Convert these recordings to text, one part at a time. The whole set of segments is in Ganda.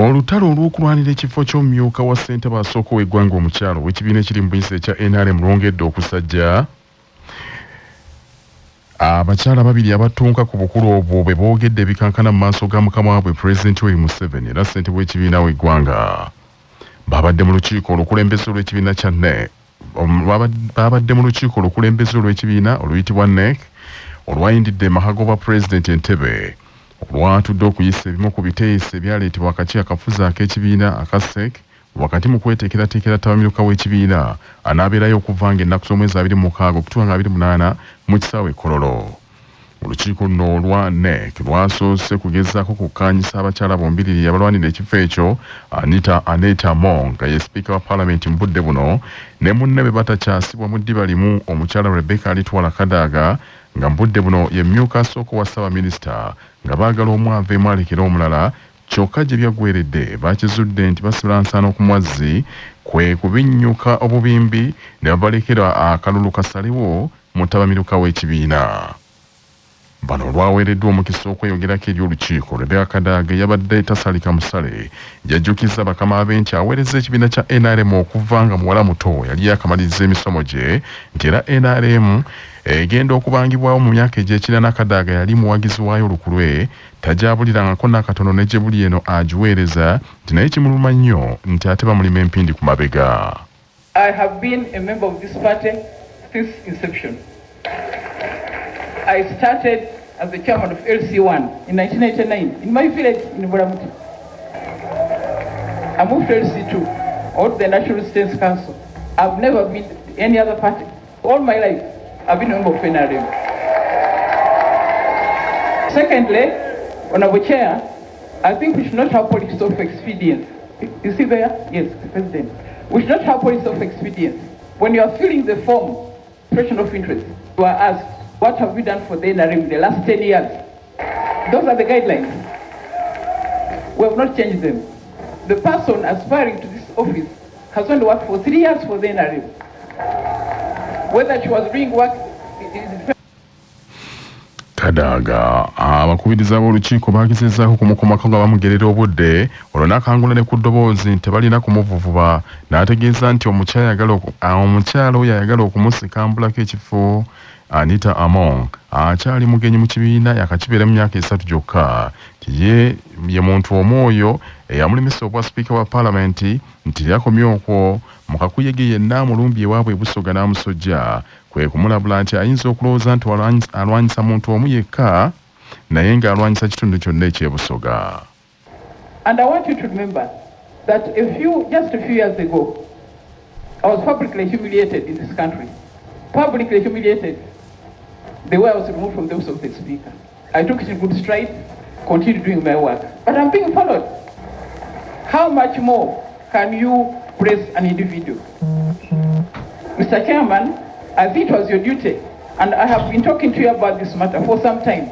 Olutalo olw'okulwanira ekifo ky'omumyuka wa ssentebe asooka w'eggwanga omukyalo w'ekibiina ekiri mu buyisa ekya NRM lwongedde okusajja. Abakyala babiri abatunka ku bukulu obwo bwe boogedde ebikankana mu maaso ga mukama waabwe Pulezidenti Yoweri Museveni era ssentebe w'ekibiina w'eggwanga. Babadde mu lukiiko olukulembeze olw'ekibiina kya NEC. Babadde mu lukiiko olukulembeze olw'ekibiina oluyitibwa NEC olwayindidde Mahagoba Pulezidenti Entebbe. Olwatudde okuyisa ebimu ku biteeso ebyaleetebwa akakiiko akafuzi ak'ekibiina aka SEC wakati mu kweteekerateekera tabamiruka w'ekibiina anaabeerayo okuva ng'ennaku z'omwezi 26 okutuuka 28 mu kisaawe Kololo. Olukiiko luno olwa NEC lwasoose kugezaako kukkaanyisa abakyala bombiriri abalwanira ekifo ekyo Anita Among nga ye sipiika wa paalamenti mu budde buno ne munne be batakyasibwa mu ddiba limu omukyala Rebecca Alitwala Kadaga nga mu budde buno ye mmyuka asooka wa Ssaabaminisita nga baagala omwaveemu alekera omulala kyokka gye byaggweeredde baakizudde nti basibula nsaano ku mwazzi kwe kubinnyuka obubimbi ne babalekera akalulu kasalewo mu tabamiruka w'ekibiina. Bano olwaweereddwa omukisa okweyogerako eri olukiiko Rebecca Kadaga yabadde tasalika musale yajjukiza bakama be nti aweereza ekibiina kya NRM okuva nga muwala muto yali yakamaliriza emisomo gye nti era NRM egenda okubangibwawo mu myaka egy'ekirana. Kadaga yali muwagizi waayo olukulwe tajabulirangako n'akatono ne gye buli eno agiweereza nti naye kimuluma nnyo nti ate bamulima empindi ku mabega. I have been a member of this party since inception. I started as the chairman of LC1 in 1989 in my village in Buramuti. I moved to LC2 or to the National Students Council. I've never been to any other party. All my life, I've been a member of NRM. Secondly, Honorable Chair, I think we should not have politics of expedience. You see there? Yes, the President. We should not have politics of expedience. When you are filling the form, expression of interest, you are asked, what have we done for the NRM in the last 10 years? Those are the guidelines. We have not changed them. The person aspiring to this office has only worked for 3 years for the NRM. Whether she was doing work is Kadaga abakubiriza b'olukiiko baagezezzaako kumukomako nga bamugerera obudde olwo n'akangula ne ku ddoboozi nti tebalina kumuvuvuba n'ategeeza nti omukyala oyo ayagala okumusikambulako ekifo Anita Among akyali mugenyi mu kibiina yakakibeera mu myaka 3 gyokka nti ye muntu omwoyo eyamulimisa obwa sipiika wa paalamenti nti yakomye okwo mu kakuyege yenna amulumbye ewaabwe Busoga n'amusojja kwe kumulabula nti ayinza okulowooza nti alwanyisa muntu omu yekka naye ng'alwanyisa kitundu kyonna eky'ebusoga. And I want you to remember that just a few years ago, I was publicly humiliated in this country. Publicly humiliated. The way I was removed from the office of the Speaker. I took it in good stride, continued doing my work. But I'm being followed. How much more can you praise an individual? Mr. Chairman, I think it was your duty, and I have been talking to you about this matter for some time.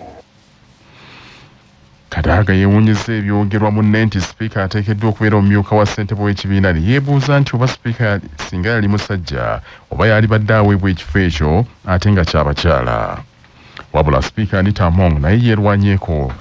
Kadaga yeewuunyizza ebyogerwa munne nti sipiika ateekeddwa okubeera omumyuka wa ssentebe w'ekibiina ne yeebuuza nti oba sipiika singa yali musajja oba yalibadde aweebwa ekifo ekyo ate nga kyabakyala. Wabula sipiika Anita Among naye yeerwanyeeko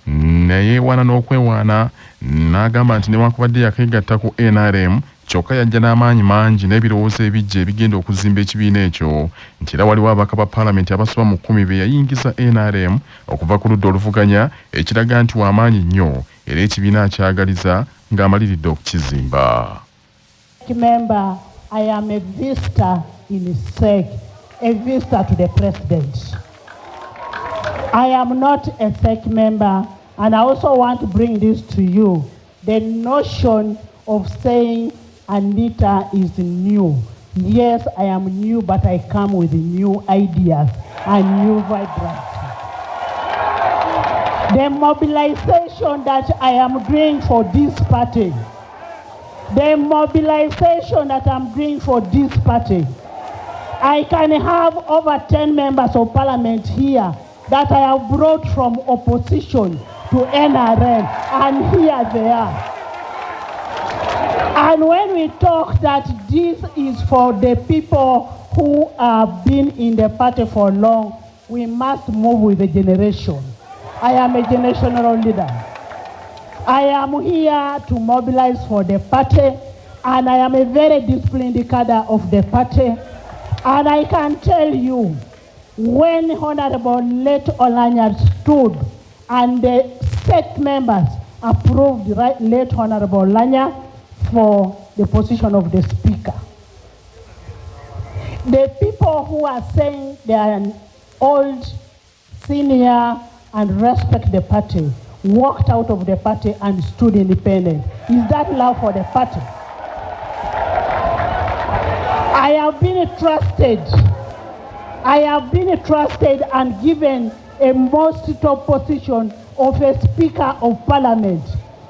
neyeewaana n'okwewaana n'agamba nti newankubadde yakeegatta ku NRM kyokka yajja n'amaanyi mangi n'ebirowoozo ebijja ebigenda okuzimba ekibiina ekyo nti era waliwo ababaka ba paalamenti abasoba mu 10 be yayingiza NRM okuva ku ludda oluvuganya ekiraga nti w'amaanyi nnyo era ekibiina akyagaliza ng'amaliridde okukizimba. Member, I am a visitor in SEC, a visitor to the President. I am not a SEC member, and I also want to bring this to you. The notion of saying Anita is new. Yes, I am new, but I come with new ideas and new vibrancy. The mobilization that I am doing for this party, I can have over 10 members of parliament here that I have brought from opposition to NRM, and here they are. And when we talk that this is for the people who have been in the party for long, we must move with the generation. I am a generational leader. I am here to mobilize for the party, and I am a very disciplined cadre of the party. And I can tell you, when Honorable Late Olanya stood and the SEC members approved Late Honorable Olanya for the position of the Speaker, the people who are saying they are an old, senior, and respect the party walked out of the party and stood independent. Is that love for the party? I have been trusted and given a most top position of a Speaker of Parliament.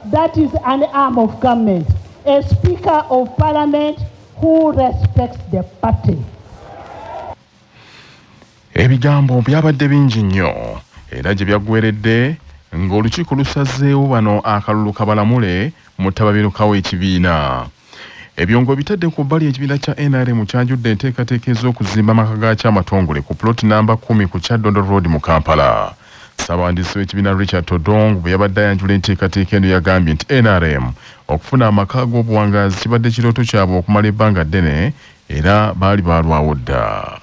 That is an arm of government. A Speaker of Parliament who respects the party. Ebigambo byabadde bingi nnyo era gye byaggweredde ng'olukiiko lusazeewo bano akalulu kabalamule mu ttababiruka w'ekibiina. Ebyo ng'obitadde ku bbali ekibiina kya NRM kyanjudde enteekateeka ez'okuzimba amaka gaakyo amatongole ku ploti namba 10 ku Kyaddondo Road mu Kampala. Ssaabawandiisi w'ekibiina Richard Todong bwe yabadde ayanjula enteekateeka eno yagambye nti NRM okufuna amaka ag'obuwangazi kibadde kirooto kyabwe okumala ebbanga ddene era baali baalwawo dda.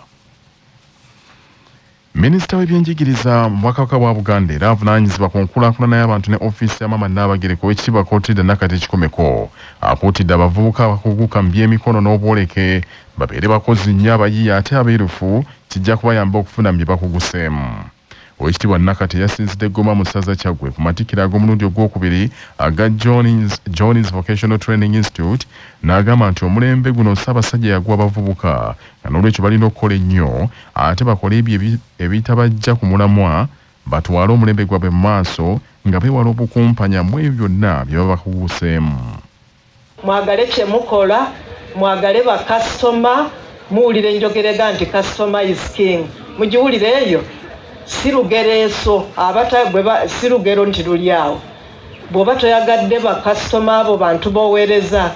Minisita w'ebyenjigiriza mu bwakabaka bwa Buganda era avunaanyizibwa ku nkulaakulana y'abantu ne ofiisi ya Maama Nnaabagereka Oweekitiibwa Clotilde Nakati Kikomeko akuutidde abavubuka abakuguka mu by'emikono n'obwoleke babeere bakozi nnyo abayiiya ate abeerufu kijja kubayamba okufuna bye bakuguseemu. Oweekitiibwa Nakati yasinzidde Goma mu ssaza Kyaggwe ku matikkira ag'omulundi ogwokubiri aga Johnny's Vocational Training Institute n'agamba nti omulembe guno Ssaabasajja yaguwa abavubuka nga n'olwekyo balina okukola ennyo ate bakole ebyo ebitabajja ku mulamwa batwale omulembe gwabwe mu maaso nga beewala obukumpanya mu ebyo byonna bye baba bakuguseemu. Mwagale kye mukola, mwagale bakasitoma, muwulire enjogerega nti customer is king. Mugiwulire eyo si lugereeso si lugero nti luli awo. Bw'oba toyagadde bakasitoma abo bantu b'oweereza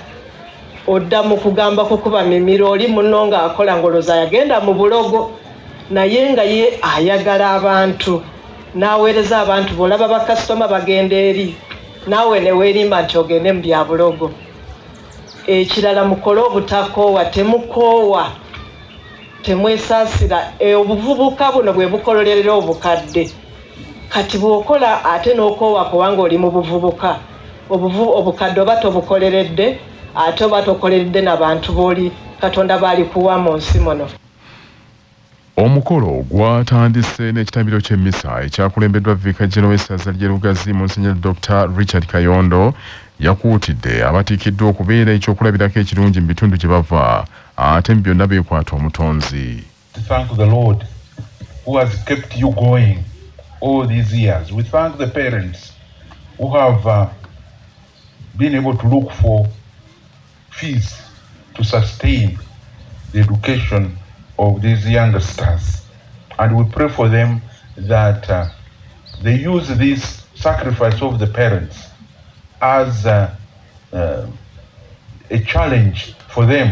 odda mu kugamba kukuba mimiro oli munno ng'akola ngoloza yagenda mu bulogo naye nga ye ayagala abantu n'aweereza abantu bw'olaba bakasitoma bagenda eri naawe ne weerimba nti ogende mu bya bulogo. Ekirala mukole obutakoowa, temukoowa, temwesaasira. Obuvubuka buno bwe bukololerera obukadde. Kati bw'okola ate n'okoowa kubanga oli mu buvubuka, obukadde oba tobukoleredde ate oba tokoleredde n'abantu b'oli Katonda baali kuwa mu nsi muno. Omukolo gwatandise n'ekitambiro ky'emmisa ekyakulembeddwa Vicar General w'essaza ly'e Lugazi Monsignor Dr. Richard Kayondo yakuutidde abatiikiddwa okubeera ekyokulabirako ekirungi mu bitundu gye bava ate mu byonna beekwata omutonzi. Thank the Lord who has kept you going all these years. We thank the parents who have been able to look for fees to sustain the education of these youngsters, and we pray for them that they use this sacrifice of the parents as a challenge for them.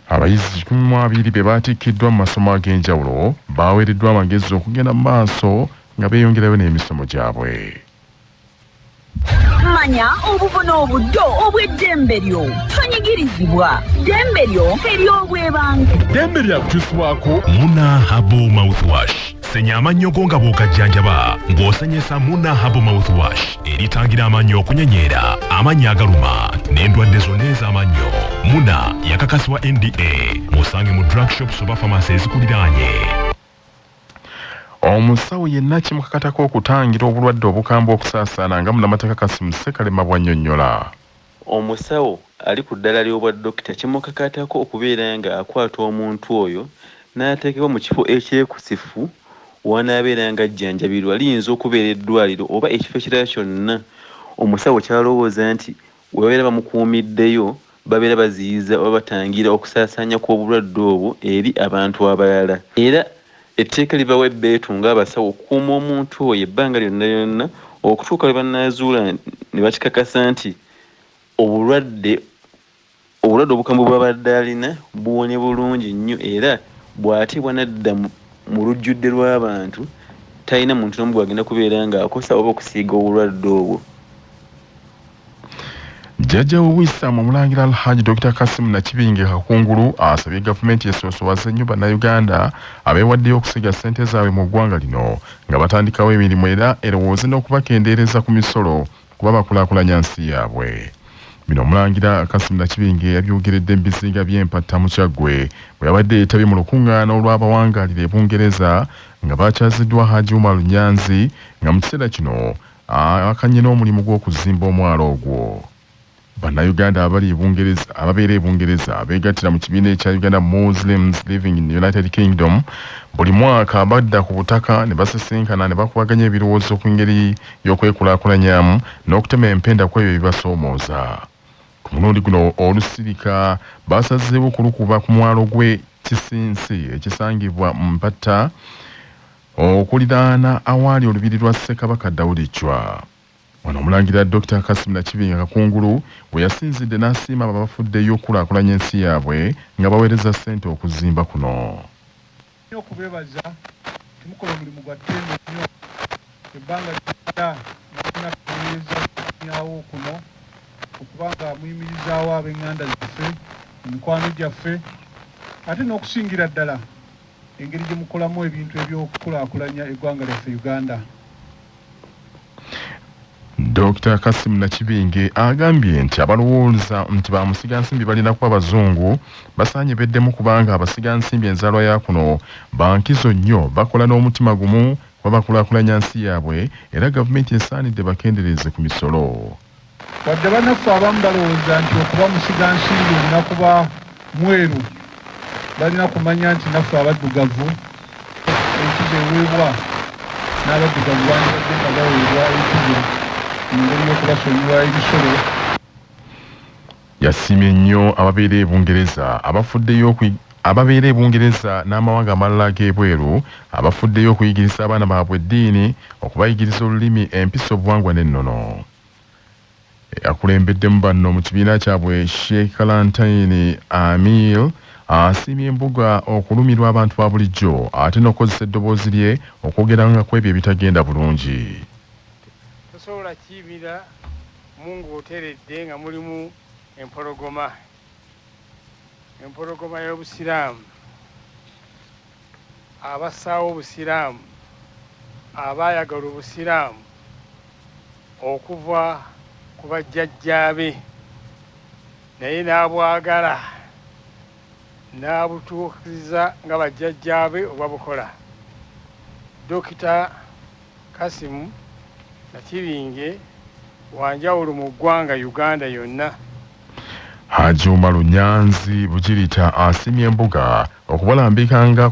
Abayizi 12 be baatikiddwa mu masomo ag'enjawulo baaweereddwa amagezi okugenda mu maaso nga beeyongerayo n'emisomo gyabwe. Manya obubono obuddo obw'eddembe lyo tonyigirizibwa. Ddembe lyo ery'obwebange. Ddembe lyakukyusibwako Muna Herbal Mouthwash. Senya amannyo go nga bw'okajjanjaba ng'osanyesa Muna Herbal Mouthwash eritangira amannyo okunyenyeera, amannyo agaluma n'endwadde zonna ez'amannyo. Muna yakakasibwa NDA. Musange mu drug shops oba pharmacy ezikuliraanye. Omusawo yenna kimukakatako okutangira obulwadde obukambwe okusaasaana nga munnamateeka Kasimu Ssekalema bw'annyonnyola. Omusawo ali ku ddala ly'obwadokita kimukakatako okubeera nga akwata omuntu oyo n'ateekebwa mu kifo ekyekusifu wanaabeera nga ajjanjabirwa liyinza okubeera eddwaliro oba ekifo ekirala kyonna. Omusawo kyalowooza nti we babeera bamukuumiddeyo babeera baziyiza oba batangira okusaasaanya kw'obulwadde obwo eri abantu abalala. Era etteeka libawa ebbeetu ng'abasawo okukuuma omuntu oyo ebbanga lyonna lyonna okutuuka lwe bannaazuula ne bakikakasa nti obulwadde obukambwe bw'abadde alina buwonye bulungi nnyo era bw'atibwa nadda mu lujjudde lw'abantu talina muntu n'omu gwagenda kubeera ng'akosa oba okusiiga obulwadde obwo. Jjajja w'Obuyisaamu Omulangira Alhaji Dr. Kassim Nakibinge Kakungulu asabye gavumenti esoosowaze nnyo bannayuganda abeewaddeyo okusiga ssente zaabwe mu ggwanga lino nga batandikawo emirimu era erowooze n'okubakendeereza ku misolo kuba bakulaakulanya nsi yaabwe. Bino Omulangira Kassim Nakibinge yabyogeredde mu bizinga by'empatta mu Kyaggwe bwe yabadde yeetabye mu lukuŋŋaana olw'abawangaalira e Bungereza nga bakyaziddwa Haji Umar Nyanzi nga mu kiseera kino akanye n'omulimu gw'okuzimba omwalo ogwo. Bannayuganda ababeera e Bungereza beegattira mu kibiina ekya Uganda Muslims Living in the United Kingdom buli mwaka badda ku butaka ne basisinkana ne bakubaganya ebirowoozo ku ngeri y'okwekulaakulanyamu n'okutema empenda ku ebyo ebibasoomooza. Ku mulundi guno olusirika basazeewo kulukuba ku mwalo gw'e Kisinsi ekisangibwa mu Mpatta okuliraana awaali olubiri lwa Ssekabaka Daudi Chwa. Wano Omulangira Dr. Kassim Nakibinge Kakungulu bwe yasinzidde n'asiima abafuddeyo okulaakulanya ensi yaabwe nga baweereza ssente okuzimba kuno. Okubeebaza timukola omulimu gwa ttendo nnyo ebbanga lyonna mufuna kuweereza nyawo kuno okuba nga muyimirizaawo ab'eŋŋanda zaffe emikwano gyaffe ate n'okusingira ddala engeri gye mukolamu ebintu ebyokukulaakulanya eggwanga lyaffe Uganda. Dr. Kassim Nakibinge agambye nti abalowooza nti bamusigansimbi balina kuba abazungu basaanye beddemu kubanga abasigansimbi enzaalwa ya kuno bankizo nnyo bakola n'omutima gumu kuba bakulaakulanya nsi yaabwe era gavumenti esaanidde bakendereeze ku misolo. Wadde bannaffe abamu balowooza nti okuba musigansimbi olina kuba mweru balina kumanya nti naffe abaddugavu ekizo eweebwa n'abaddugavu bandibadde nga baweebwa ekizo engeri y'okubasonyiwa ebisolo. Yasiimye nnyo ababeera e Bungereza n'amawanga amalala ag'ebweru abafuddeyo okuyigiriza abaana baabwe eddiini okubayigiriza olulimi empisa obuwangwa n'ennono. Akulembedde mu banno mu kibiina kyabwe Sheikh Kalantine Amil asiimye embuga okulumirwa abantu ba bulijjo ate n'okozesa eddoboozi lye okwogeranga ku ebyo ebitagenda bulungi. Tosobola kiyimira mungu oteredde nga mulimu empologoma y'obusiraamu abasaawo obusiraamu abaayagala obusiraamu okuva ku bajjajjaabe naye n'abwagala n'abutuukiriza nga bajjajjaabe obwabukola. Dr. Kassim Nakibinge wanjawulo mu ggwanga Uganda yonna. Haji Umar Nyanzi Bugirita asiimye embuga okubalambikanga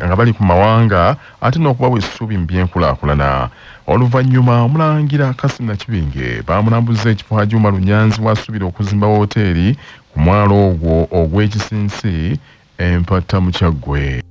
nga bali ku mawanga ate n'okubawa essuubi mu byenkulaakulana. Oluvannyuma Omulangira Kassim Nakibinge baamulambuza ekifo Haji Umar Nyanzi w'asuubira okuzimba wooteeri ku mwalo ogwo ogw'Ekisinsi empatta mu Kyaggwe.